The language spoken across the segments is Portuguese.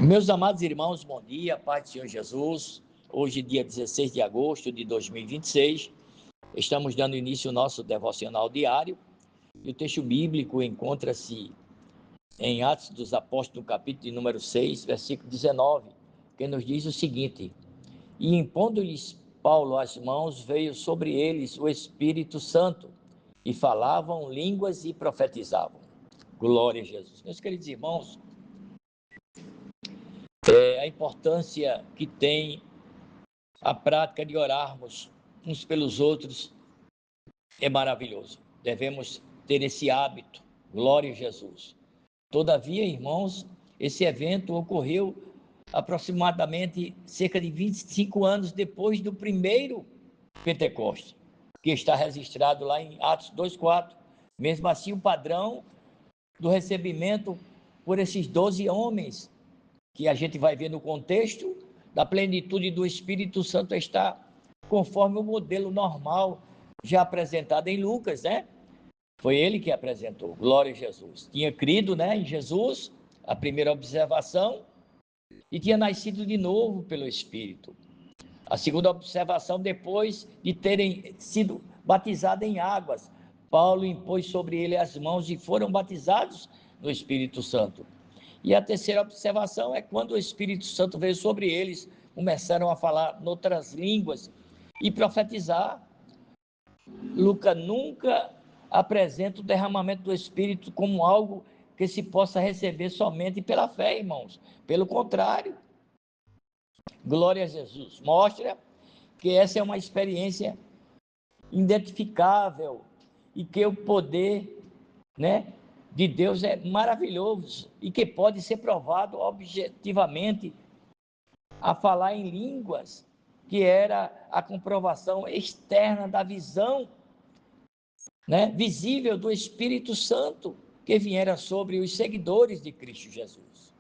Meus amados irmãos, bom dia, paz do Senhor Jesus. Hoje, dia 16 de agosto de 2026, estamos dando início ao nosso devocional diário. E o texto bíblico encontra-se em Atos dos Apóstolos, no capítulo de número 6, versículo 19, que nos diz o seguinte: E impondo-lhes Paulo as mãos, veio sobre eles o Espírito Santo, e falavam línguas e profetizavam. Glória a Jesus. Meus queridos irmãos, a importância que tem a prática de orarmos uns pelos outros é maravilhoso. Devemos ter esse hábito. Glória a Jesus. Todavia, irmãos, esse evento ocorreu aproximadamente cerca de 25 anos depois do primeiro Pentecostes, que está registrado lá em Atos 2:4. Mesmo assim, o padrão do recebimento por esses 12 homens, que a gente vai ver no contexto da plenitude do Espírito Santo, está conforme o modelo normal já apresentado em Lucas, né? Foi ele que apresentou, glória a Jesus. Tinha crido, né, em Jesus, a primeira observação, e tinha nascido de novo pelo Espírito. A segunda observação, depois de terem sido batizados em águas, Paulo impôs sobre ele as mãos e foram batizados no Espírito Santo. E a terceira observação é quando o Espírito Santo veio sobre eles, começaram a falar noutras línguas e profetizar. Lucas nunca apresenta o derramamento do Espírito como algo que se possa receber somente pela fé, irmãos. Pelo contrário, glória a Jesus, mostra que essa é uma experiência identificável e que o poder, né, de Deus é maravilhoso e que pode ser provado objetivamente a falar em línguas, que era a comprovação externa da visão, né, visível do Espírito Santo que viera sobre os seguidores de Cristo Jesus.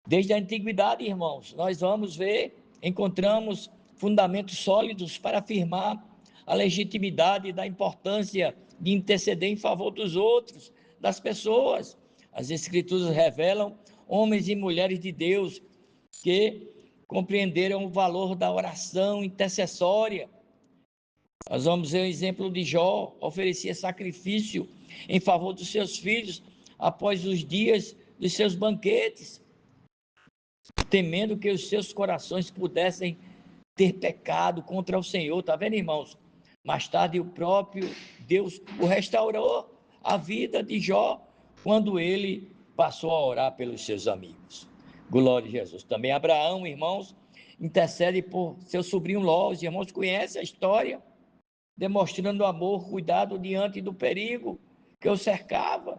Desde a antiguidade, irmãos, nós vamos ver, encontramos fundamentos sólidos para afirmar a legitimidade da importância de interceder em favor dos outros, das pessoas. As Escrituras revelam homens e mulheres de Deus que compreenderam o valor da oração intercessória. Nós vamos ver o exemplo de Jó, oferecia sacrifício em favor dos seus filhos após os dias dos seus banquetes, temendo que os seus corações pudessem ter pecado contra o Senhor. Está vendo, irmãos? Mais tarde, o próprio Deus o restaurou a vida de Jó, quando ele passou a orar pelos seus amigos. Glória a Jesus. Também Abraão, irmãos, intercede por seu sobrinho Ló. Os irmãos conhecem a história, demonstrando amor, cuidado diante do perigo que o cercava.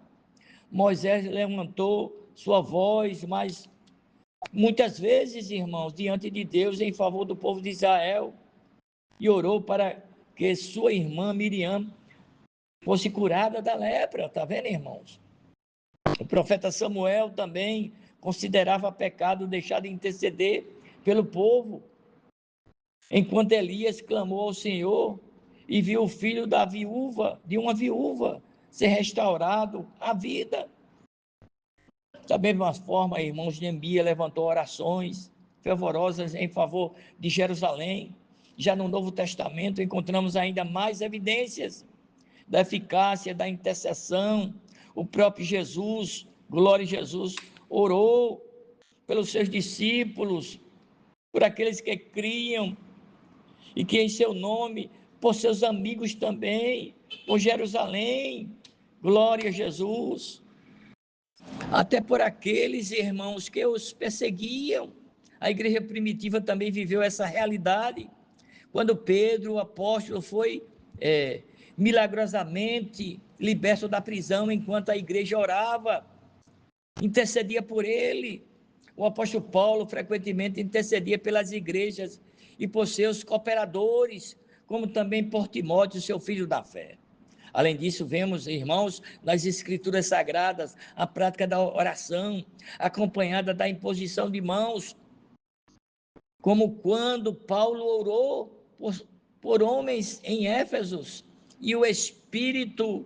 Moisés levantou sua voz, mas muitas vezes, irmãos, diante de Deus, em favor do povo de Israel, e orou para que sua irmã Miriam fosse curada da lepra. Está vendo, irmãos? O profeta Samuel também considerava pecado deixar de interceder pelo povo, enquanto Elias clamou ao Senhor e viu o filho de uma viúva, ser restaurado à vida. Da mesma forma, irmãos, Neemias levantou orações fervorosas em favor de Jerusalém. Já no Novo Testamento encontramos ainda mais evidências da eficácia da intercessão. O próprio Jesus, glória a Jesus, orou pelos seus discípulos, por aqueles que criam, e que em seu nome, por seus amigos também, por Jerusalém, glória a Jesus, até por aqueles irmãos que os perseguiam. A igreja primitiva também viveu essa realidade, quando Pedro, o apóstolo, foi milagrosamente liberto da prisão, enquanto a igreja orava, intercedia por ele. O apóstolo Paulo frequentemente intercedia pelas igrejas e por seus cooperadores, como também por Timóteo, seu filho da fé. Além disso, vemos, irmãos, nas Escrituras Sagradas, a prática da oração, acompanhada da imposição de mãos, como quando Paulo orou por homens em Éfeso, e o Espírito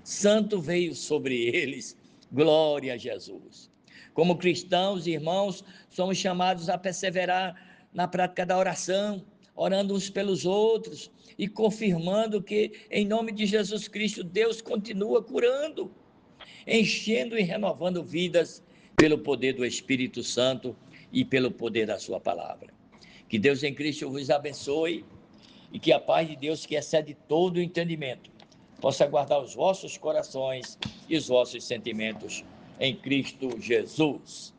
Santo veio sobre eles. Glória a Jesus. Como cristãos, irmãos, somos chamados a perseverar na prática da oração, orando uns pelos outros e confirmando que, em nome de Jesus Cristo, Deus continua curando, enchendo e renovando vidas pelo poder do Espírito Santo e pelo poder da sua palavra. Que Deus em Cristo vos abençoe e que a paz de Deus, que excede todo o entendimento, possa guardar os vossos corações e os vossos sentimentos em Cristo Jesus.